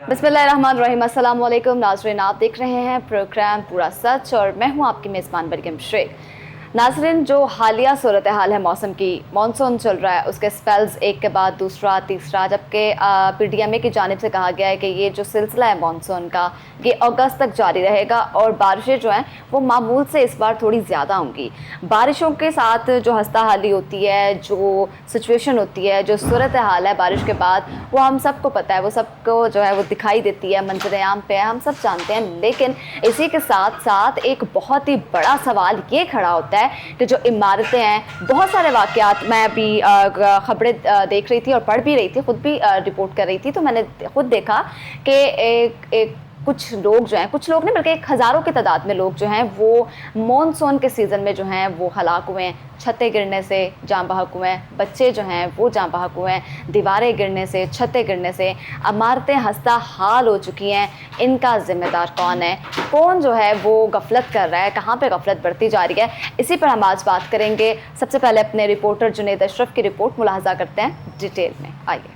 बिस्मिल्लाहिर्रहमानिर्रहीम। अस्सलाम वालेकुम नाज़रीन, आप देख रहे हैं प्रोग्राम पूरा सच और मैं हूं आपकी मेज़बान मरियम शेख। नाज़रीन, जो हालिया सूरत हाल है मौसम की, मानसून चल रहा है, उसके स्पेल्स एक के बाद दूसरा तीसरा, जबकि PDMA की जानिब से कहा गया है कि ये जो सिलसिला है मानसून का, ये अगस्त तक जारी रहेगा और बारिशें जो हैं वो मामूल से इस बार थोड़ी ज़्यादा होंगी। बारिशों के साथ जो हस्ता हाली होती है, जो सिचुएशन होती है, जो सूरत हाल है बारिश के बाद, वो हम सबको पता है, वो सबको जो है वो दिखाई देती है, मंजर आम पे है, हम सब जानते हैं। लेकिन इसी के साथ साथ एक बहुत ही बड़ा सवाल ये खड़ा होता है कि जो इमारतें हैं, बहुत सारे वाक़यात, मैं अभी खबरें देख रही थी और पढ़ भी रही थी, ख़ुद भी रिपोर्ट कर रही थी, तो मैंने खुद देखा कि एक कुछ लोग जो हैं, कुछ लोग नहीं बल्कि एक हज़ारों की तादाद में लोग जो हैं वो मानसून के सीज़न में जो हैं वो हलाक हुए हैं। छतें गिरने से जान बहक हुए हैं, बच्चे जो हैं वो जान बहक हुए हैं, दीवारें गिरने से, छतें गिरने से, इमारतें हस्ता हाल हो चुकी हैं। इनका ज़िम्मेदार कौन है, कौन जो है वो गफलत कर रहा है, कहाँ पे गफलत बढ़ती जा रही है, इसी पर हम आज बात करेंगे। सबसे पहले अपने रिपोर्टर जुनैद अशरफ की रिपोर्ट मुलाहजा करते हैं डिटेल में। आइए।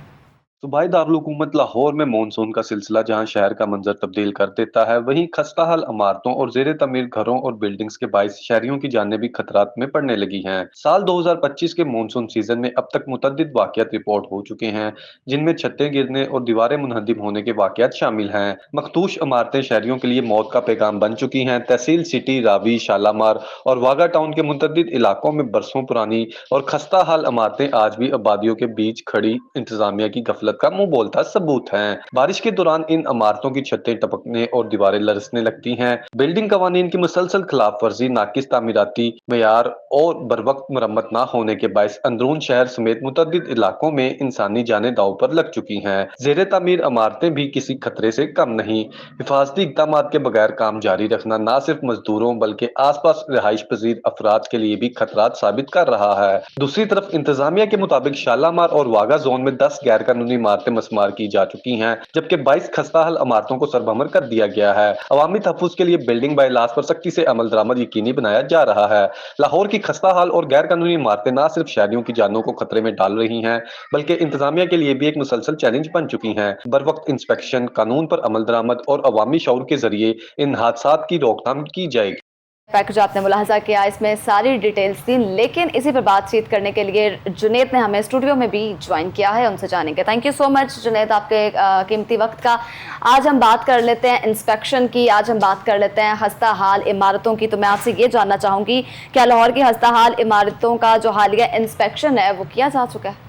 सूबाई दारुल-हुकूमत लाहौर में मानसून का सिलसिला जहां शहर का मंजर तब्दील कर देता है, वहीं खस्ताहाल इमारतों और जेर तमीर घरों और बिल्डिंग्स के बाइस शहरियों की जानें भी खतरात में पड़ने लगी हैं। साल 2025 के मानसून सीजन में अब तक मुतअद्दिद वाक़यात रिपोर्ट हो चुके हैं, जिनमें छतें गिरने और दीवारें मुनहदिम होने के वाक़यात शामिल हैं। मखदूश इमारतें शहरियों के लिए मौत का पैगाम बन चुकी हैं। तहसील सिटी, रावी, शालामार और वागा टाउन के मुतअद्दिद इलाकों में बरसों पुरानी और खस्ताहाल इमारतें आज भी आबादियों के बीच खड़ी इंतजामिया की गफलत का मुंह बोलता सबूत है। बारिश के दौरान इन इमारतों की छतें टपकने और दीवारें लरसने लगती हैं। बिल्डिंग कवानीन की मुसलसल खिलाफ वर्जी, नाकिस तामीराती मेयार और बरवक्त मरम्मत न होने के बायस अंदरून शहर समेत मुतअद्दिद इलाकों में इंसानी जानें दांव पर लग चुकी हैं। जेर तामीर इमारतें भी किसी खतरे से कम नहीं। हिफाजती इक़दाम के बगैर काम जारी रखना न सिर्फ मजदूरों बल्कि आस पास रिहाइश पजीर अफराद के लिए भी खतरात साबित कर रहा है। दूसरी तरफ इंतजामिया के मुताबिक शालामार और वागा जोन में 10 गैर कानूनी इमारतें मस्मार की जा चुकी हैं, जबकि 22 खस्ताहाल इमारतों को सरबमर कर दिया गया है। अवामी तहफ़्फ़ुज़ के लिए बिल्डिंग बाइलास पर सख्ती से अमल दरामद यकीनी बनाया जा रहा है। लाहौर की खस्ताहाल और गैर कानूनी इमारतें न सिर्फ शहरियों की जानों को खतरे में डाल रही हैं, बल्कि इंतजामिया के लिए भी एक मुसलसल चैलेंज बन चुकी हैं। बर वक्त इंस्पेक्शन, कानून पर अमल दरामद और अवामी शऊर के जरिए इन हादसात की रोकथाम की जाएगी। पैकेज आपने मुलाहजा किया, इसमें सारी डिटेल्स थी, लेकिन इसी पर बातचीत करने के लिए जुनैद ने हमें स्टूडियो में भी ज्वाइन किया है, उनसे जानेंगे। Thank you so much Junaid, आपके कीमती वक्त का। आज हम बात कर लेते हैं इंस्पेक्शन की, आज हम बात कर लेते हैं हस्ता हाल इमारतों की। तो मैं आपसे ये जानना चाहूँगी, क्या लाहौर की हस्ता हाल इमारतों का जो हालिया इंस्पेक्शन है वो किया जा चुका है?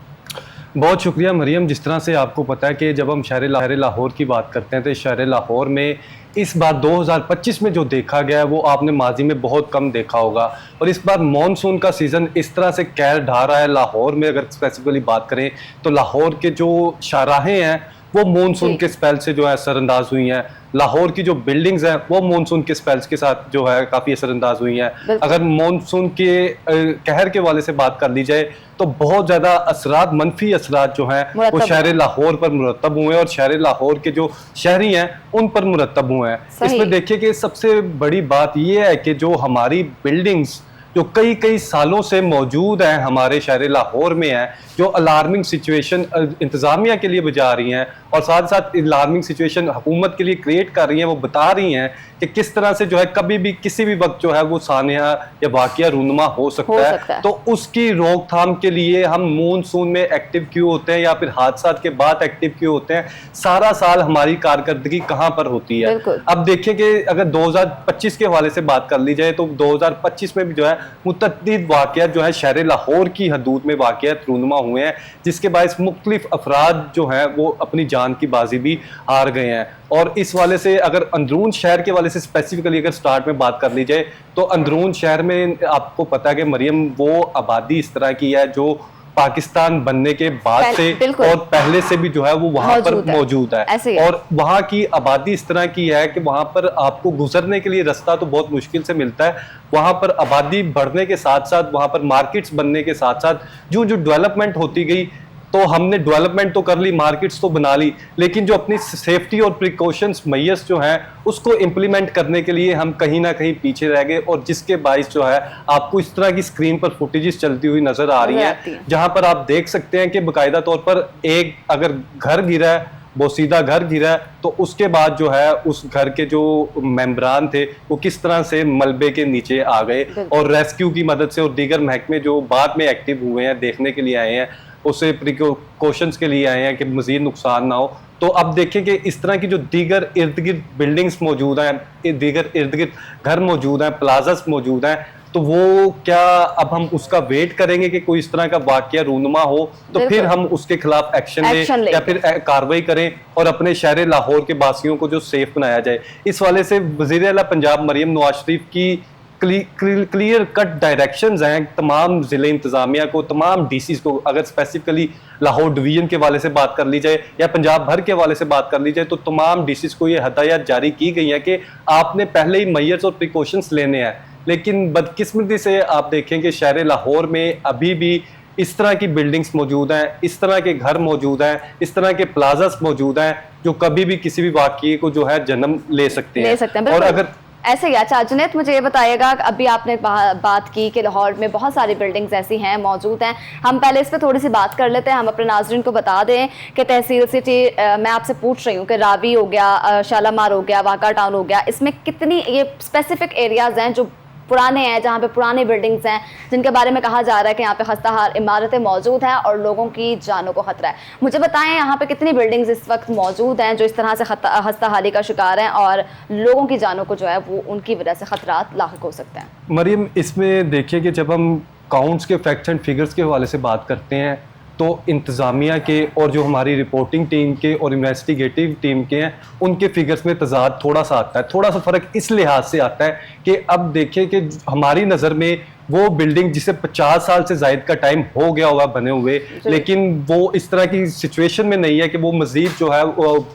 बहुत शुक्रिया मरियम। जिस तरह से आपको पता है कि जब हम शहर लाहौर की बात करते हैं तो शहर लाहौर में इस बार 2025 में जो देखा गया है वो आपने माजी में बहुत कम देखा होगा। और इस बार मानसून का सीज़न इस तरह से कहर ढा रहा है लाहौर में। अगर स्पेसिफिकली बात करें तो लाहौर के जो शाहराहें हैं वो मानसून के स्पेल से जो है असरअंदाज हुई हैं। लाहौर की जो बिल्डिंग्स हैं वो मानसून के स्पेल्स के साथ जो है काफ़ी असरअंदाज हुई हैं। अगर मानसून के कहर के वाले से बात कर ली जाए तो बहुत ज़्यादा असरात, मनफी असरात जो हैं वो शहर लाहौर पर मुरतब हुए हैं और शहर लाहौर के जो शहरी हैं उन पर मुरतब हुए हैं। इसमें देखिए कि सबसे बड़ी बात ये है कि जो हमारी बिल्डिंग्स जो कई कई सालों से मौजूद हैं हमारे शहर लाहौर में हैं, जो अलार्मिंग सिचुएशन इंतज़ामिया के लिए बजा रही हैं और साथ साथ अलार्मिंग सिचुएशन हुकूमत के लिए क्रिएट कर रही हैं, वो बता रही हैं कि किस तरह से जो है कभी भी किसी भी वक्त जो है वो सानिया या वाक़या रूनुमा हो सकता है। तो उसकी रोकथाम के लिए हम मानसून में एक्टिव क्यों होते हैं या फिर हादसा के बाद एक्टिव क्यों होते हैं, सारा साल हमारी कारकर्दगी कहाँ पर होती है। अब देखिए कि अगर 2025 के हवाले से बात कर ली जाए तो 2025 में भी जो है मुतअद्दिद वाक़यात जो है शहर लाहौर की हदूद में वाक़यात रूनुमा हुए हैं, जिसके बायस मुख्तलिफ अफराद जो हैं वो अपनी जान की बाजी भी हार गए हैं। और इस वाले से अगर अंदरून शहर के वाले से स्पेसिफिकली अगर स्टार्ट में बात कर ली जाए तो अंदरून शहर में आपको पता है कि मरियम वो आबादी इस तरह की है जो पाकिस्तान बनने के बाद से और पहले से भी जो है वो वहां पर मौजूद है। और वहां की आबादी इस तरह की है कि वहां पर आपको गुजरने के लिए रास्ता तो बहुत मुश्किल से मिलता है। वहां पर आबादी बढ़ने के साथ साथ वहां पर मार्केट्स बनने के साथ साथ जो जो डेवलपमेंट होती गई, तो हमने डेवलपमेंट तो कर ली, मार्केट्स तो बना ली, लेकिन जो अपनी सेफ्टी और प्रिकॉशंस मैयस जो हैं उसको इम्प्लीमेंट करने के लिए हम कहीं ना कहीं पीछे रह गए। और जिसके बाइस जो है आपको इस तरह की स्क्रीन पर फुटेजेस चलती हुई नजर आ रही हैं, जहां पर आप देख सकते हैं कि बाकायदा तौर पर एक अगर घर गिरा है बोसीदा घर गिरा तो उसके बाद जो है उस घर के जो मेंबरान थे वो किस तरह से मलबे के नीचे आ गए और रेस्क्यू की मदद से और दीगर महकमे जो बाद में एक्टिव हुए हैं, देखने के लिए आए हैं, उसे प्रिकॉशंस के लिए आए हैं कि मजीद नुकसान ना हो। तो अब देखें कि इस तरह की जो दीगर इर्द गिर्द बिल्डिंग्स मौजूद हैं, दीगर इर्द गिर्द घर मौजूद हैं, प्लाजास मौजूद हैं, तो वो क्या अब हम उसका वेट करेंगे कि कोई इस तरह का वाकया रूनुमा हो तो फिर हम उसके खिलाफ एक्शन लें या फिर कार्रवाई करें और अपने शहर लाहौर के बासियों को जो सेफ बनाया जाए। इस वाले से वज़ीर आला पंजाब मरियम नवाज शरीफ की क्लियर कट डायरेक्शंस हैं तमाम ज़िले इंतज़ामिया को, तमाम डीसीज को। अगर स्पेसिफिकली लाहौर डिवीजन के हवाले से बात कर ली जाए या पंजाब भर के हवाले से बात कर ली जाए तो तमाम डीसीज को ये हदायत जारी की गई है कि आपने पहले ही मेजर्स और प्रिकॉशंस लेने हैं। लेकिन बदकिस्मती से आप देखें कि शहर लाहौर में अभी भी इस तरह की बिल्डिंग्स मौजूद हैं, इस तरह के घर मौजूद हैं, इस तरह के प्लाजास मौजूद हैं जो कभी भी किसी भी वाकये को जो है जन्म ले सकते हैं। और अगर ऐसे ही अच्छा जुनैद मुझे ये बताइएगा, अभी आपने बात की कि लाहौर में बहुत सारी बिल्डिंग्स ऐसी हैं मौजूद हैं, हम पहले इस पर थोड़ी सी बात कर लेते हैं। हम अपने नाज़रीन को बता दें कि तहसील सिटी मैं आपसे पूछ रही हूँ कि रावी हो गया, शालामार हो गया, वाका टाउन हो गया, इसमें कितनी ये स्पेसिफिक एरियाज़ हैं जो पुराने हैं, जहाँ पे पुरानी बिल्डिंग्स हैं जिनके बारे में कहा जा रहा है कि यहाँ पे खस्ताहाल इमारतें मौजूद हैं और लोगों की जानों को खतरा है। मुझे बताएं यहाँ पे कितनी बिल्डिंग्स इस वक्त मौजूद हैं जो इस तरह से खस्ताहाली का शिकार हैं और लोगों की जानों को जो है वो उनकी वजह से खतरात लाहिक हो सकते हैं। मरियम, इसमें देखिए कि जब हम काउंट्स के फैक्ट्स एंड फिगर्स के हवाले से बात करते हैं तो इंतज़ामिया के और जो हमारी रिपोर्टिंग टीम के और इन्वेस्टिगेटिव टीम के हैं उनके फिगर्स में तजाद थोड़ा सा आता है। थोड़ा सा फ़र्क इस लिहाज से आता है कि अब देखें कि हमारी नज़र में वो बिल्डिंग जिसे 50 साल से ज़ायद का टाइम हो गया होगा बने हुए, लेकिन वो इस तरह की सिचुएशन में नहीं है कि वो मजीद जो है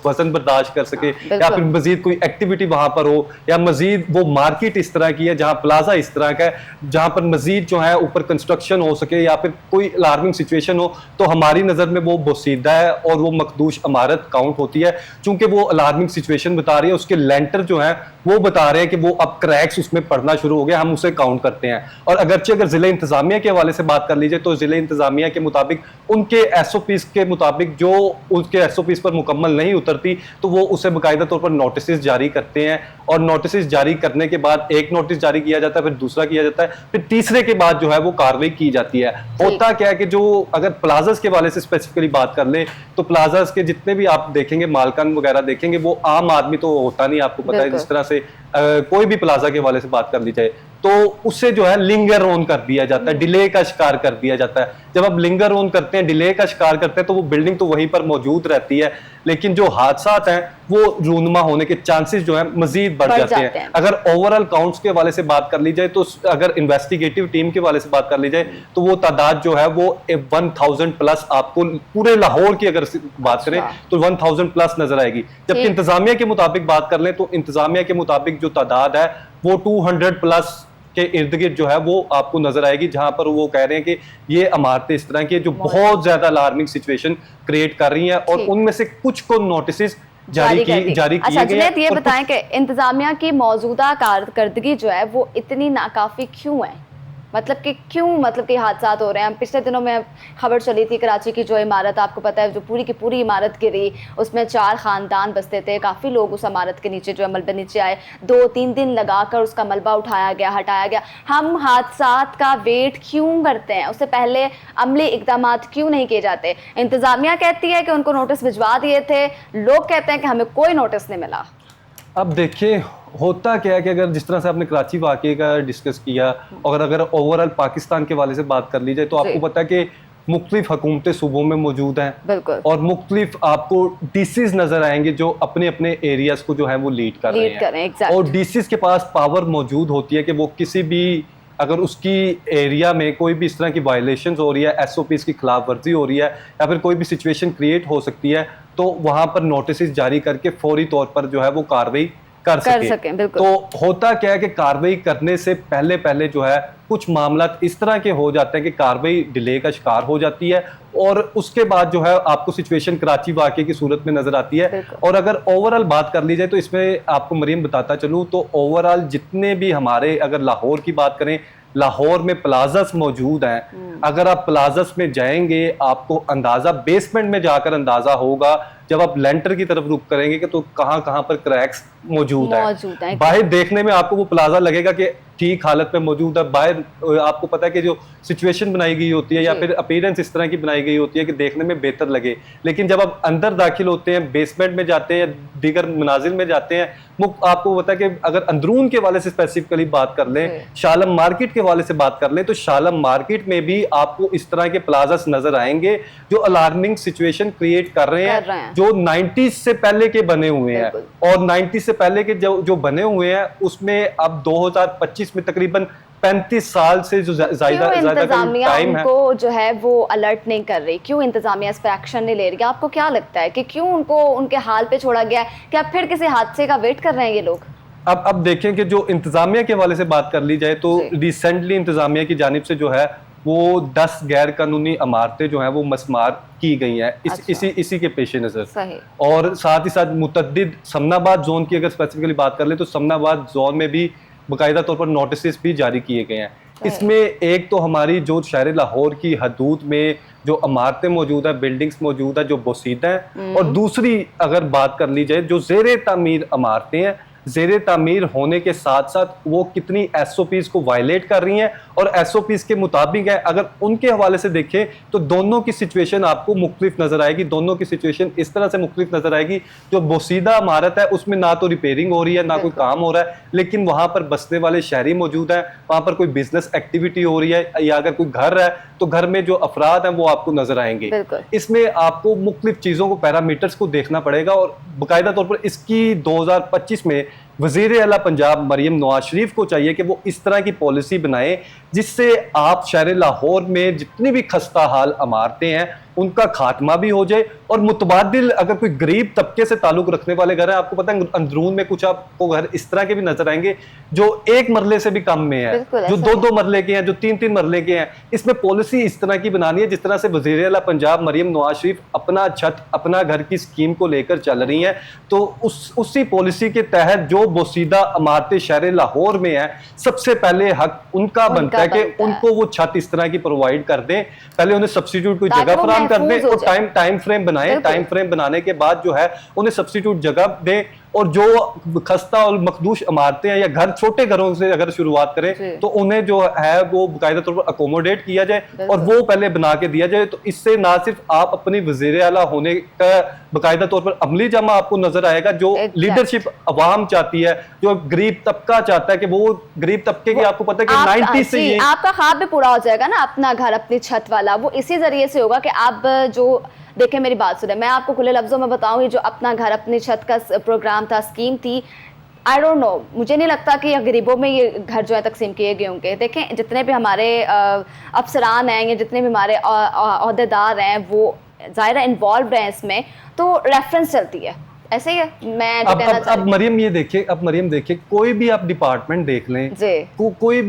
वजन बर्दाश्त कर सके या फिर मजीद कोई एक्टिविटी वहाँ पर हो या मजीद वो मार्केट इस तरह की है जहाँ प्लाजा इस तरह का है जहाँ पर मजीद जो है ऊपर कंस्ट्रक्शन हो सके या फिर कोई अलार्मिंग सिचुएशन हो। तो हमारी नज़र में वो बोसीदा है और वो मखदूश इमारत काउंट होती है। चूँकि वो अलार्मिंग सिचुएशन बता रही है, उसके लेंटर जो है वो बता रहे हैं कि वो अब क्रैक्स उसमें पड़ना शुरू हो गया, हम उसे काउंट करते हैं। और अगरचे अगर ज़िले इंतज़ामिया के हवाले से बात कर लीजिए तो ज़िले इंतज़ामिया के मुताबिक उनके SOPs के मुताबिक जो उसके SOPs पर मुकम्मल नहीं उतरती तो वो उसे बाकायदा तौर पर नोटिस जारी करते हैं और नोटिस जारी करने के बाद एक नोटिस जारी किया जाता है, फिर दूसरा किया जाता है, फिर तीसरे के बाद जो है वो कार्रवाई की जाती है। होता क्या है कि जो अगर प्लाजास के हवाले से स्पेसिफिकली बात कर ले तो प्लाजास के जितने भी आप देखेंगे मालकान वगैरह देखेंगे वो आम आदमी तो होता नहीं, आपको पता है। जिस तरह से कोई भी प्लाजा के हवाले से बात कर ली जाए तो उससे जो है लिंगर ऑन कर दिया जाता है, डिले का शिकार कर दिया जाता है। जब आप लिंगर ऑन करते हैं, डिले का शिकार करते हैं तो वो बिल्डिंग तो वहीं पर मौजूद रहती है, लेकिन जो हादसात हैं वो रूनुमा होने के चांसेस जो है मजीद बढ़ जाते हैं। अगर ओवरऑल काउंट्स के हवाले से बात कर ली जाए तो अगर इन्वेस्टिगेटिव टीम के हवाले से बात कर ली जाए तो वो तादाद जो है वो 1000 प्लस आपको पूरे लाहौर की अगर बात करें तो 1000 प्लस नजर आएगी। जबकि इंतजामिया के मुताबिक बात कर लें तो इंतजामिया के मुताबिक जो तादाद है वो 200 प्लस के इर्द गिर्द जो है वो आपको नजर आएगी, जहां पर वो कह रहे हैं कि ये इमारतें इस तरह की जो बहुत ज्यादा अलार्मिंग सिचुएशन क्रिएट कर रही हैं और उनमें से कुछ को नोटिस जारी किए गए। ये बताएं कि इंतजामिया की मौजूदा कारकर्दगी जो है वो इतनी नाकाफी क्यों है, मतलब कि हादसात हो रहे हैं। पिछले दिनों में खबर चली थी कराची की जो इमारत आपको पता है जो पूरी की पूरी इमारत गिरी, उसमें 4 खानदान बसते थे, काफ़ी लोग उस इमारत के नीचे जो है मलबे नीचे आए, 2-3 दिन लगाकर उसका मलबा उठाया गया, हटाया गया। हम हादसात का वेट क्यों करते हैं, उससे पहले अमली इकदाम क्यों नहीं किए जाते? इंतज़ामिया कहती है कि उनको नोटिस भिजवा दिए थे, लोग कहते हैं कि हमें कोई नोटिस नहीं मिला। अब देखिए होता क्या है कि अगर जिस तरह से आपने कराची वाक़े का डिस्कस किया और अगर ओवरऑल पाकिस्तान के वाले से बात कर ली जाए तो आपको पता है कि मुख्तलिफ हुकूमतें सूबों में मौजूद हैं और मुख्तलिफ आपको डीसीज नजर आएंगे जो अपने अपने एरियाज को जो है वो लीड कर रहे हैं और डीसीज के पास पावर मौजूद होती है कि वो किसी भी अगर उसकी एरिया में कोई भी इस तरह की वायलेशंस हो रही है, SOPs की खिलाफ वर्जी हो रही है या फिर कोई भी सिचुएशन क्रिएट हो सकती है तो वहाँ पर नोटिस जारी करके फौरी तौर पर जो है वो कार्रवाई कर सके। तो होता क्या है कि कार्रवाई करने से पहले जो है कुछ मामला इस तरह के हो जाते हैं कि कार्रवाई डिले का शिकार हो जाती है और उसके बाद जो है आपको सिचुएशन कराची वाक़े की सूरत में नजर आती है। और अगर ओवरऑल बात कर ली जाए तो इसमें आपको मरियम बताता चलूँ तो ओवरऑल जितने भी हमारे अगर लाहौर की बात करें, लाहौर में प्लाजास मौजूद हैं। अगर आप प्लाजास में जाएंगे आपको अंदाजा बेसमेंट में जाकर अंदाजा होगा जब आप लेंटर की तरफ रुख करेंगे कि तो कहाँ कहाँ पर क्रैक्स मौजूद है। बाहर देखने में आपको वो प्लाजा लगेगा कि ठीक हालत में मौजूद है, बाहर आपको पता है कि जो सिचुएशन बनाई गई होती है या फिर अपीयरेंस इस तरह की बनाई गई होती है कि देखने में बेहतर लगे, लेकिन जब आप अंदर दाखिल होते हैं, बेसमेंट में जाते हैं, दीगर मनाजिल में जाते हैं, आपको पता है कि अगर अंदरून के वाले से स्पेसिफिकली बात कर लें, शालम मार्केट के वाले से बात कर लें, तो शालम मार्केट में भी आपको इस तरह के प्लाजास नजर आएंगे जो अलार्मिंग सिचुएशन क्रिएट कर रहे हैं, जो 90s से पहले के बने हुए हैं। और 90s से पहले के जो बने हुए हैं उसमें अब 2025 में तकरीबन 35 साल से जो ज्यादा टाइम है, उनको जो है वो अलर्ट नहीं कर रही, क्यों इंतजामिया इस पर एक्शन नहीं ले रही? आपको क्या लगता है कि क्यों उनको उनके हाल पे छोड़ा गया है? क्या फिर किसी हादसे का वेट कर रहे हैं ये लोग? अब देखें कि जो इंतजामिया के वाले से बात कर ली जाए तो रिसेंटली इंतजामिया की जानिब से जो है वो 10 गैर कानूनी इमारतें जो हैं वो मस्मार की गई हैं इसी के पेश नज़र। और साथ ही साथ मुतद्दिद समनाबाद जोन की अगर स्पेसिफिकली बात कर ले तो समनाबाद जोन में भी बाकायदा तौर पर नोटिस भी जारी किए गए हैं। इसमें एक तो हमारी जो शहर लाहौर की हदूद में जो इमारतें मौजूद है, बिल्डिंग्स मौजूद है जो बोसीदा हैं, और दूसरी अगर बात कर ली जाए जो ज़ेरे तामीर इमारतें हैं, ज़ेरे तामीर होने के साथ साथ वो कितनी SOPs को वायलेट कर रही हैं और SOPs के मुताबिक है, अगर उनके हवाले से देखें तो दोनों की सिचुएशन आपको मुख्तलिफ नजर आएगी। दोनों की सिचुएशन इस तरह से मुख्तलिफ नजर आएगी, जो बोसीदा इमारत है उसमें ना तो रिपेयरिंग हो रही है ना कोई काम हो रहा है, लेकिन वहां पर बसने वाले शहरी मौजूद हैं, वहां पर कोई बिजनेस एक्टिविटी हो रही है, या अगर कोई घर है तो घर में जो अफराद हैं वो आपको नजर आएंगे। इसमें आपको मुख्तलिफ चीजों को, पैरामीटर्स को देखना पड़ेगा, और बाकायदा तौर पर इसकी 2025 में वज़ीर आला पंजाब मरियम नवाज शरीफ को चाहिए कि वो इस तरह की पॉलिसी बनाए जिससे आप शहर लाहौर में जितनी भी खस्ता हाल इमारतें हैं उनका खात्मा भी हो जाए, और मुतबादिल अगर कोई गरीब तबके से ताल्लुक रखने वाले घर हैं, आपको पता है अंदरून में कुछ आपको घर इस तरह के भी नजर आएंगे जो 1 मरले से भी कम में है, जो 2-2 मरले के हैं, जो 3-3 मरले के हैं। इसमें पॉलिसी इस तरह की बनानी है जिस तरह से वज़ीर आला पंजाब मरियम नवाज शरीफ अपना छत अपना घर की स्कीम को लेकर चल रही हैं, तो उसी पॉलिसी के तहत जो बोसीदा इमारतें शहर लाहौर में है, सबसे पहले हक उनका बनता है कि उनको वो छत इस तरह की प्रोवाइड कर दें। पहले उन्हें सब्स्टिट्यूट कोई जगह फराहम कर दें और टाइम फ्रेम बनाए, टाइम फ्रेम बनाने के बाद जो है उन्हें सब्स्टिट्यूट जगह दें, और जो खस्ता और मखदूश इमारतें हैं या घर, छोटे घरों से अगर शुरुआत करें तो उन्हें जो है वो बाकायदा तौर पर अकोमोडेट किया जाए और वो पहले बना के दिया जाए। तो इससे ना सिर्फ आप अपनी वज़ीर आला होने का बाकायदा तौर पर अमली जमा आपको नजर आएगा, जो लीडरशिप अवाम चाहती है, जो गरीब तबका चाहता है कि वो गरीब तबके की, आपको पता है कि 90 से ही आपका ख्वाब भी पूरा हो जाएगा ना, अपना घर अपनी छत वाला। वो इसी जरिए से होगा कि आप जो देखें, मेरी बात सुने, मैं आपको खुले लफ्जों में बताऊं, ये जो अपना घर अपनी छत का प्रोग्राम था, स्कीम थी, आई डोंट नो, मुझे नहीं लगता कि गरीबों में ये घर जो है तकसीम किए गए होंगे। देखें, जितने भी हमारे अफसरान हैं या जितने भी हमारे अहदेदार हैं वो ज़ाहिर इन्वॉल्व हैं इसमें, तो रेफरेंस चलती है, ऐसे ही है। मैं अब मरियम ये देखिए, अब मरियम देखिए, कोई भी आप डिपार्टमेंट देख लें, कोई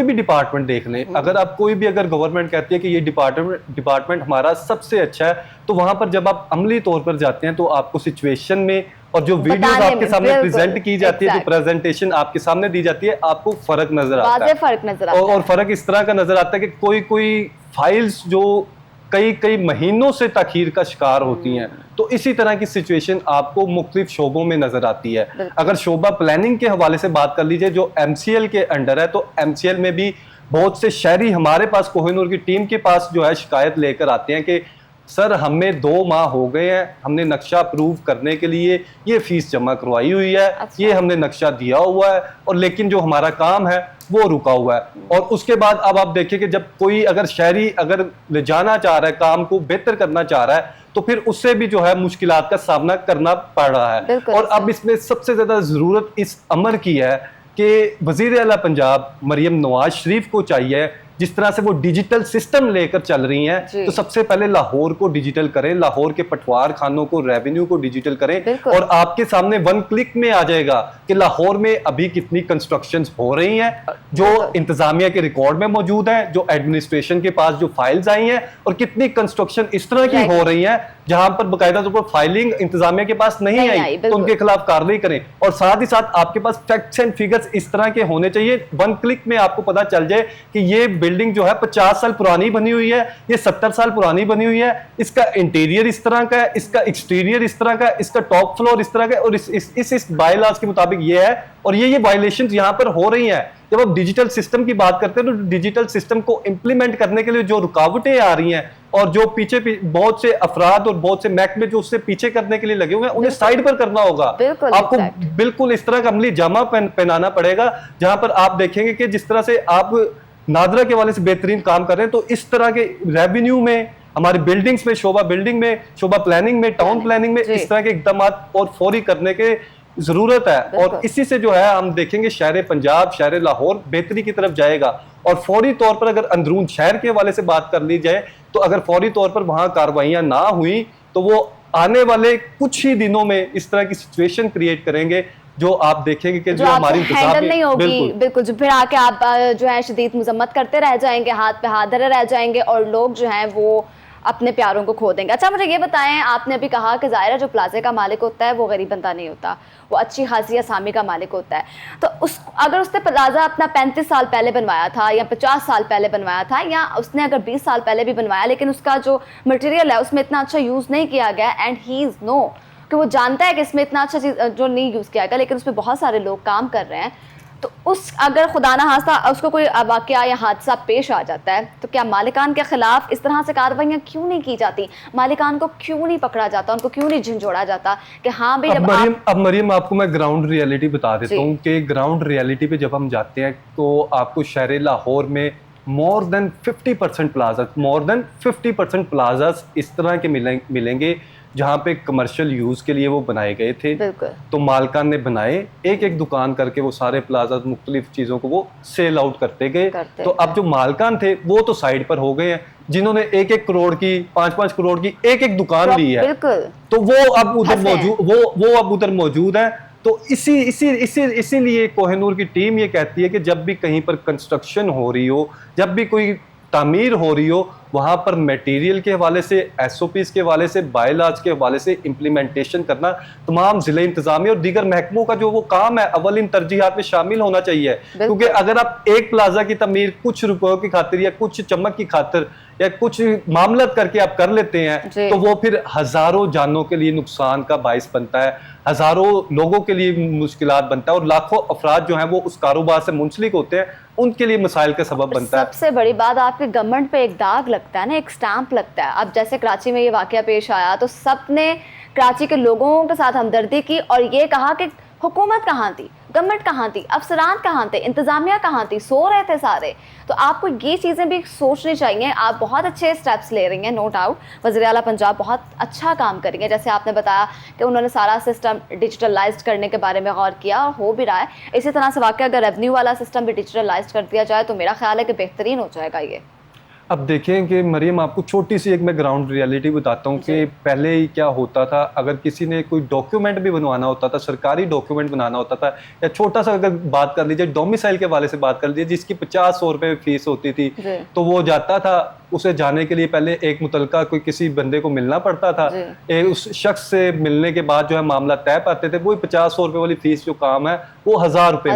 भी डिपार्टमेंट देख लें, अगर गवर्नमेंट कहती है कि ये डिपार्टमेंट हमारा सबसे अच्छा है, तो वहां पर जब आप अमली तौर पर जाते हैं तो आपको सिचुएशन में और जो वीडियोस आपके सामने प्रेजेंट की जाती है, जो प्रेजेंटेशन आपके सामने दी जाती है, आपको फर्क नजर आता है। और फर्क इस तरह का नजर आता है कि कोई फाइल्स जो कई महीनों से तखीर का शिकार होती हैं, तो इसी तरह की सिचुएशन आपको मुख्तलिफ शोबों में नजर आती है। अगर शोबा प्लानिंग के हवाले से बात कर लीजिए जो MCL के अंडर है, तो MCL में भी बहुत से शहरी हमारे पास, कोहिनूर की टीम के पास जो है शिकायत लेकर आते हैं कि सर हमें 2 माह हो गए हैं, हमने नक्शा अप्रूव करने के लिए ये फीस जमा करवाई हुई है, ये हमने नक्शा दिया हुआ है, और लेकिन जो हमारा काम है वो रुका हुआ है। और उसके बाद अब आप देखिए कि जब कोई अगर शहरी अगर ले जाना चाह रहा है, काम को बेहतर करना चाह रहा है, तो फिर उससे भी जो है मुश्किलात का सामना करना पड़ रहा है। और अब इसमें सबसे ज्यादा जरूरत इस अमर की है कि वज़ीर आला पंजाब मरियम नवाज शरीफ को चाहिए, जिस तरह से वो डिजिटल सिस्टम लेकर चल रही हैं, तो सबसे पहले लाहौर को डिजिटल करें, लाहौर के पटवार खानों को, रेवेन्यू को डिजिटल करें, और आपके सामने 1 क्लिक में आ जाएगा कि लाहौर में अभी कितनी कंस्ट्रक्शंस हो रही हैं, जो इंतजामिया के रिकॉर्ड में मौजूद है, जो एडमिनिस्ट्रेशन के पास जो फाइल्स आई हैं, और कितनी कंस्ट्रक्शन इस तरह की हो रही हैं जहां पर बाकायदा तौर पर फाइलिंग इंतजामिया के पास नहीं आई, तो उनके खिलाफ कार्रवाई करें। और साथ ही साथ आपके पास फैक्ट्स एंड फिगर्स इस तरह के होने चाहिए, वन क्लिक में आपको पता चल जाए कि ये बिल्डिंग जो है 50 साल पुरानी बनी हुई है, ये 70 साल पुरानी बनी हुई है, इसका इंटीरियर इस तरह का है, इसका एक्सटीरियर इस तरह का है, इसका टॉप फ्लोर इस तरह का है, और इस बाय लॉज के मुताबिक ये है, और ये वायलेशंस यहां पर हो रही हैं। जब आप डिजिटल सिस्टम की बात करते हैं तो डिजिटल सिस्टम को इंप्लीमेंट करने के लिए जो रुकावटें आ रही हैं, और जो पीछे बहुत से अफराद और बहुत से महकमे जो उससे पीछे करने के लिए लगे हुए हैं, उन्हें साइड पर करना होगा। आपको बिल्कुल इस तरह का अमली जामा पहनाना पड़ेगा, जहां पर आप देखेंगे कि जिस तरह से आप नादरा के वाले से बेहतरीन काम कर रहे हैं, तो इस तरह के रेवेन्यू में, हमारी बिल्डिंग्स में, शोभा बिल्डिंग में, शोभा प्लानिंग में, टाउन प्लानिंग में इस तरह के इकदाम और फौरी करने के जरूरत है। और इसी से जो है हम देखेंगे शहर पंजाब, शहर लाहौर बेहतरी की तरफ जाएगा। और फौरी तौर पर अगर अंदरून शहर के हवाले से बात कर ली जाए, तो अगर फौरी तौर पर वहां कार्रवाइयां ना हुई तो वो आने वाले कुछ ही दिनों में इस तरह की सिचुएशन क्रिएट करेंगे जो आप देखेंगे कि जो हमारी हैंडल नहीं होगी। बिल्कुल, जो फिर आके आप जो है शदीद मुजम्मत करते रह जाएंगे, हाथ पे हाथ धरे रह जाएंगे, और लोग जो हैं वो अपने प्यारों को खो देंगे। अच्छा, मुझे ये बताएं, आपने अभी कहा कि ज़ाहिर है जो प्लाजे का मालिक होता है वो गरीब बंदा नहीं होता, वो अच्छी खासी असामी का मालिक होता है। तो अगर उसने प्लाजा अपना 35 साल पहले बनवाया था, या 50 साल पहले बनवाया था, या उसने अगर 20 साल पहले भी बनवाया, लेकिन उसका जो मटेरियल है उसमें इतना अच्छा यूज़ नहीं किया गया, एंड ही इज़ नो कि वो जानता है कि इसमें इतना अच्छा चीज़ जो नहीं यूज़ किया गया, लेकिन उसमें बहुत सारे लोग काम कर रहे हैं, तो अगर खुदा ना खास्ता उसको कोई वाकया या हादसा पेश आ जाता है, तो क्या मालिकान के खिलाफ इस तरह से कार्रवाइयाँ क्यों नहीं की जाती? मालिकान को क्यों नहीं पकड़ा जाता, उनको क्यों नहीं झंझोड़ा जाता कि हाँ भाई? अब मरियम आपको मैं ग्राउंड रियलिटी बता देता हूँ कि ग्राउंड रियलिटी पे जब हम जाते हैं तो आपको शहर लाहौर में मोर देन 50% प्लाजास इस तरह के मिलेंगे जहाँ पे कमर्शियल यूज के लिए वो बनाए गए थे। तो मालकान ने बनाए, एक एक दुकान करके वो सारे प्लाजा मुख्तलिफ चीजों को वो सेल आउट करते गए। तो अब जो मालकान थे वो तो साइड पर हो गए हैं, जिन्होंने 1-1 करोड़ की, 5-5 करोड़ की एक दुकान ली है, तो वो अब उधर मौजूद है। तो इसीलिए कोहिनूर की टीम ये कहती है कि जब भी कहीं पर कंस्ट्रक्शन हो रही हो, जब भी कोई तामीर हो रही हो, वहां पर मटेरियल के हवाले से, एसओपीज के हवाले से, बायलॉज के हवाले से इम्प्लीमेंटेशन करना तमाम जिले इंतजामिया और दीगर महकमों का जो वो काम है अव्वल इन तरजीहात में शामिल होना चाहिए। क्योंकि अगर आप एक प्लाजा की तमीर कुछ रुपयों की खातिर या कुछ चमक की खातिर या कुछ मामलत करके आप कर लेते हैं, तो वो फिर हजारों जानों के लिए नुकसान का बाइस बनता है, हजारों लोगों के लिए मुश्किलात बनता है, और लाखों अफराद जो हैं वो उस कारोबार से मुंसलिक होते हैं, उनके लिए मसाइल का सबब बनता है। सबसे बड़ी बात, आपके गवर्नमेंट पे एक दाग लगता है ना, एक स्टैंप लगता है। अब जैसे कराची में ये वाकया पेश आया तो सबने कराची के लोगों के साथ हमदर्दी की और ये कहा कि हुकूमत कहाँ थी, गवर्नमेंट कहाँ थी, अफसरान कहाँ थे, इंतजामिया कहाँ थी, सो रहे थे सारे। तो आपको ये चीज़ें भी सोचनी चाहिए। आप बहुत अच्छे स्टेप्स ले रही हैं, नो डाउट, वज़ीर आला पंजाब बहुत अच्छा काम करेंगे। जैसे आपने बताया कि उन्होंने सारा सिस्टम डिजिटलाइज्ड करने के बारे में गौर किया और हो भी रहा है। इसी तरह से वाकई अगर रेवेन्यू वाला सिस्टम भी डिजिटलाइज्ड कर दिया जाए तो मेरा ख्याल है कि बेहतरीन हो जाएगा ये। अब देखें कि मरियम, आपको छोटी सी एक मैं ग्राउंड रियलिटी बताता हूँ कि पहले ही क्या होता था। अगर किसी ने कोई डॉक्यूमेंट भी बनवाना होता था, सरकारी डॉक्यूमेंट बनाना होता था, या छोटा सा अगर बात कर लीजिए डोमिसाइल के वाले से बात कर लीजिए, जिसकी 50-100 रुपए फीस होती थी, तो वो जाता था, उसे जाने के लिए पहले एक मुतलका कोई किसी बंदे को मिलना पड़ता था। उस शख्स से मिलने के बाद जो है मामला तय पाते थे। वो 50-100 रुपए वाली फीस जो काम है वो 1000 रुपए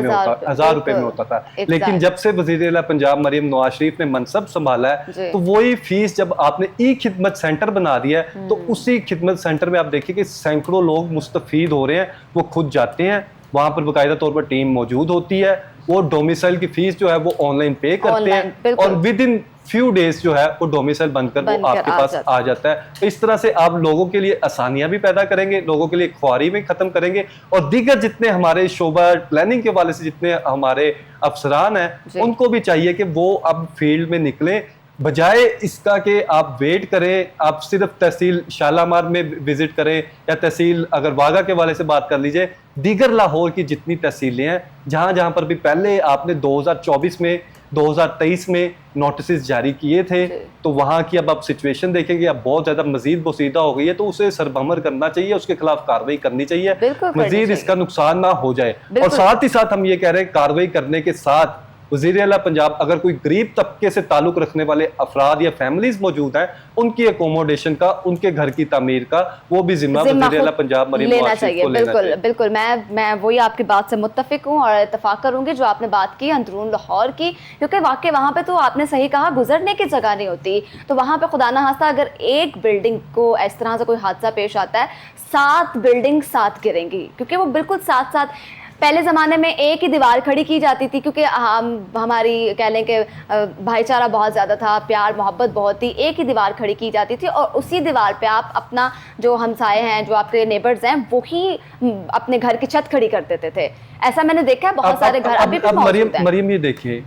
में होता था। लेकिन जब से वज़ीर आला पंजाब मरियम नवाज शरीफ ने मनसब संभाला है, तो वही फीस जब आपने ई खिदमत सेंटर बना दिया है, तो उसी खिदमत सेंटर में आप देखिए कि सैकड़ों लोग मुस्तफीद हो रहे हैं। वो खुद जाते हैं, वहां पर बाकायदा तौर पर टीम मौजूद होती है, वो डोमिसाइल की फीस जो है वो ऑनलाइन पे करते हैं, और विद इन फ्यू डेज जो है वो डोमिसाइल बनकर वो आपके पास आ जाता है। तो इस तरह से आप लोगों के लिए आसानियां भी पैदा करेंगे, लोगों के लिए ख्वारी भी खत्म करेंगे, और दीगर जितने हमारे शोबा प्लानिंग के वाले से जितने हमारे अफसरान हैं, उनको भी चाहिए कि वो अब फील्ड में निकलें, बजाय इसका कि आप वेट करें। आप सिर्फ तहसील शालामार में विजिट करें, या तहसील अगर वागा के वाले से बात कर लीजिए, दीगर लाहौर की जितनी तहसीलें हैं, जहां जहां पर भी पहले आपने 2024 में 2023 में नोटिस जारी किए थे। तो वहाँ की अब आप सिचुएशन देखेंगे, अब बहुत ज़्यादा मजीद बोसीदा हो गई है, तो उसे सरभमर करना चाहिए, उसके खिलाफ कार्रवाई करनी चाहिए, मजीद इसका नुकसान ना हो जाए। और साथ ही साथ हम ये कह रहे हैं कार्रवाई करने के साथ वज़ीर आला पंजाब अगर कोई गरीब तबके से ताल्लुक रखने वाले अफराद या फैमिलीज मौजूद हैं, उनकी अकोमोडेशन का, उनके घर की तामीर का वो भी जिम्मा वज़ीर आला पंजाब मरीम नवाज शरीफ को लेना चाहिए। बिल्कुल मैं वही आपकी बात से मुत्तफिक हूँ और इत्तफाक करूंगी जो आपने बात की अंदरून लाहौर की, क्योंकि वाकई वहाँ पे तो आपने सही कहा गुजरने की जगह नहीं होती। तो वहाँ पे खुदा ना खास्ता अगर एक बिल्डिंग को इस तरह से कोई हादसा पेश आता है, 7 बिल्डिंग साथ गिरेंगी, क्योंकि वो बिल्कुल साथ साथ। पहले ज़माने में एक ही दीवार खड़ी की जाती थी, क्योंकि हमारी कह लें कि भाईचारा बहुत ज़्यादा था, प्यार मोहब्बत बहुत थी, एक ही दीवार खड़ी की जाती थी और उसी दीवार पे आप अपना जो हमसाए हैं, जो आपके नेबर्स हैं, वही अपने घर की छत खड़ी कर देते थे। ऐसा मैंने देखा है बहुत सारे घर अभी भी मौजूद हैं। मरीम ये देखिए,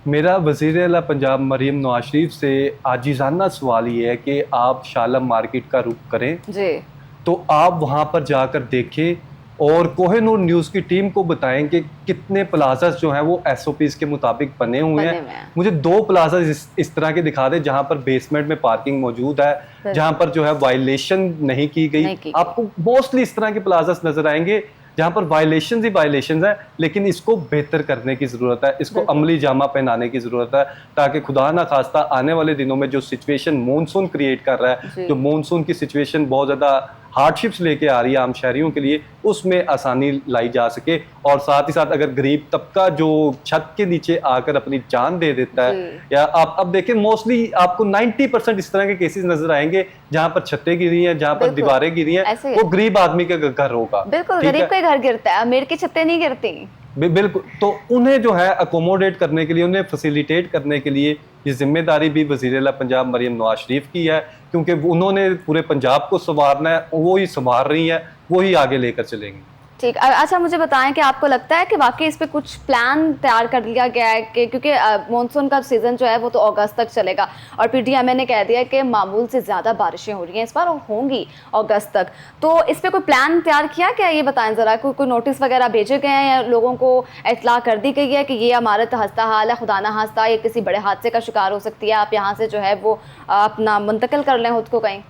मेरा वज़ीर आला पंजाब मरीम नवाज शरीफ से आजिज़ाना सवाल ये है कि आप शालम मार्केट का रुख करें जी, तो आप वहाँ पर जाकर देखें और कोहिनूर न्यूज़ की टीम को बताएं कि कितने प्लाजास जो हैं वो SOPs के मुताबिक बने हुए हैं। मुझे 2 प्लाजास इस तरह के दिखा दें जहां पर बेसमेंट में पार्किंग मौजूद है, जहां पर जो है वायलेशन नहीं की गई। आपको मोस्टली इस तरह के प्लाजास नजर आएंगे जहां पर वायलेशन ही वायलेशन है, लेकिन इसको बेहतर करने की ज़रूरत है, इसको अमली जामा पहनाने की ज़रूरत है, ताकि खुदा ना खास्ता आने वाले दिनों में जो सिचुएशन मानसून क्रिएट कर रहा है, जो मानसून की सिचुएशन बहुत ज़्यादा हार्डशिप्स लेके आ रही है आम शहरियों के लिए, उसमें आसानी लाई जा सके। और साथ ही साथ अगर गरीब तबका जो छत के नीचे आकर अपनी जान दे देता है, या आप अब देखें मोस्टली आपको 90% इस तरह के केसेस नजर आएंगे जहां पर छतें गिरी हैं, जहां पर दीवारें गिरी हैं, वो गरीब आदमी का घर होगा। बिल्कुल, गरीब का घर गिरता है, अमीर की छतें नहीं गिरती। बिल्कुल, तो उन्हें जो है अकोमोडेट करने के लिए, उन्हें फैसिलिटेट करने के लिए ये जिम्मेदारी भी वज़ीर आला पंजाब मरीम नवाज शरीफ की है, क्योंकि उन्होंने पूरे पंजाब को संवारना है, वो ही संवार रही है, वो ही आगे लेकर चलेंगी। ठीक। अच्छा, मुझे बताएं कि आपको लगता है कि वाकई इस पे कुछ प्लान तैयार कर लिया गया है कि क्योंकि मानसून का सीज़न जो है वो तो अगस्त तक चलेगा और PTMA ने कह दिया कि मामूल से ज़्यादा बारिशें हो रही हैं इस बार और होंगी अगस्त तक, तो इस पे कोई प्लान तैयार किया क्या? ये बताएं ज़रा, कोई नोटिस वगैरह भेजे गए हैं या लोगों को इत्तला कर दी गई है कि ये इमारत हस्ता हाल है, खुदा ना खास्ता ये किसी बड़े हादसे का शिकार हो सकती है, आप यहाँ से जो है वो अपना मुंतकिल कर लें खुद को कहीं?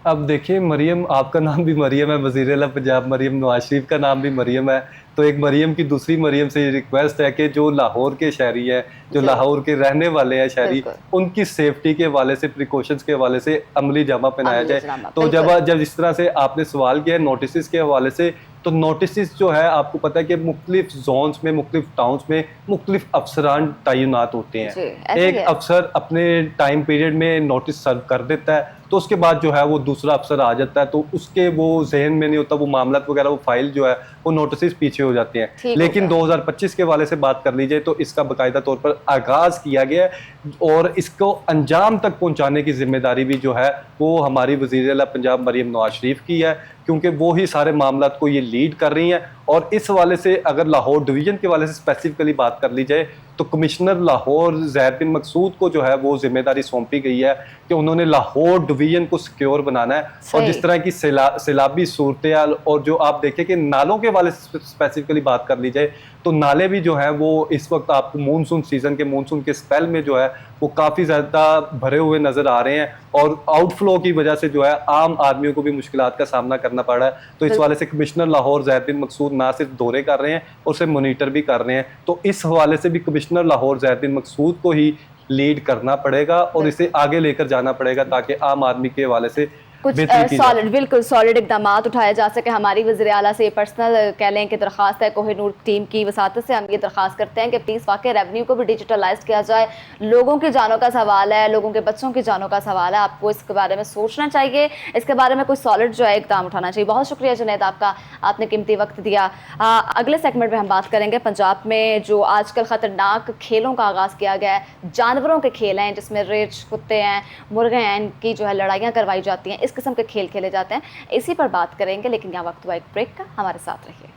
अब देखिए मरियम, आपका नाम भी मरियम है, वज़ीर आला पंजाब मरीम नवाज शरीफ का नाम भी मरियम है, तो एक मरियम की दूसरी मरियम से रिक्वेस्ट है कि जो लाहौर के शहरी हैं, जो लाहौर के रहने वाले हैं शहरी, उनकी सेफ्टी के हवाले से, प्रिकॉशंस के हवाले से अमली जामा पहनाया जाए। तो जब इस तरह से आपने सवाल किया नोटिस के हवाले से, तो नोटिस जो है आपको पता है कि मुख्तलिफ जोन्स में, मुख्तलिफ टाउन्स में मुख्तलिफ अफसरान तैनात होते हैं। एक अफसर अपने टाइम पीरियड में नोटिस सर्व कर देता है, तो उसके बाद जो है वो दूसरा अफसर आ जाता है, तो उसके वो जहन में नहीं होता, वो मामला वगैरह, वो फाइल जो है वो नोटिस पीछे हो जाते हैं। लेकिन 2025 के वाले से बात कर लीजिए तो इसका बाकायदा तौर पर आगाज़ किया गया है और इसको अंजाम तक पहुंचाने की जिम्मेदारी भी जो है वो हमारी वज़ीर आला पंजाब मरीम नवाज शरीफ की है, क्योंकि वो ही सारे मामला को ये लीड कर रही हैं। और इस हवाले से अगर लाहौर डिवीज़न के वाले से स्पेसिफिकली बात कर ली जाए तो कमिश्नर लाहौर ज़ैद बिन मकसूद को जो है वो जिम्मेदारी सौंपी गई है कि उन्होंने लाहौर डिवीज़न को सिक्योर बनाना है। और जिस तरह की सैलाबी सूरत और जो आप देखें कि नालों के वाले से स्पेसिफिकली बात कर ली जाए तो नाले भी जो है वो इस वक्त आपको मानसून सीज़न के, मानसून के स्पेल में जो है वो काफ़ी ज़्यादा भरे हुए नज़र आ रहे हैं और आउटफ्लो की वजह से जो है आम आदमियों को भी मुश्किलात का सामना करना पड़ रहा है। तो इस हवाले से कमिश्नर लाहौर ज़ैद बिन मकसूद ना सिर्फ दौरे कर रहे हैं, उसे मोनीटर भी कर रहे हैं। तो इस हवाले से भी कमिश्नर लाहौर ज़ैद बिन मकसूद को ही लीड करना पड़ेगा और इसे आगे लेकर जाना पड़ेगा ताकि आम आदमी के हवाले से कुछ सॉलिड, बिल्कुल सॉलिड इकदाम उठाए जा सके। हमारी वज़ीर आला से पर्सनल कह लें कि दरख्वास्त है, कोहिनूर टीम की वसातत से हम ये दरख्वास्त करते हैं कि प्लीज़ वाकई रेवेन्यू को भी डिजिटलाइज किया जाए। लोगों की जानों का सवाल है, लोगों के बच्चों की जानों का सवाल है, आपको इसके बारे में सोचना चाहिए, इसके बारे में कोई सॉलिड जो है इकदाम उठाना चाहिए। बहुत शुक्रिया जुनैद आपका, आपने कीमती वक्त दिया। अगले सेगमेंट में हम बात करेंगे पंजाब में जो आजकल ख़तरनाक खेलों का आगाज़ किया गया है, जानवरों के खेल हैं जिसमें रेच, कुत्ते हैं, मुर्गे हैं, इनकी जो है लड़ाइयाँ करवाई जाती हैं, इस किस्म के खेल खेले जाते हैं, इसी पर बात करेंगे। लेकिन यहाँ वक्त हुआ एक ब्रेक का, हमारे साथ रहिए।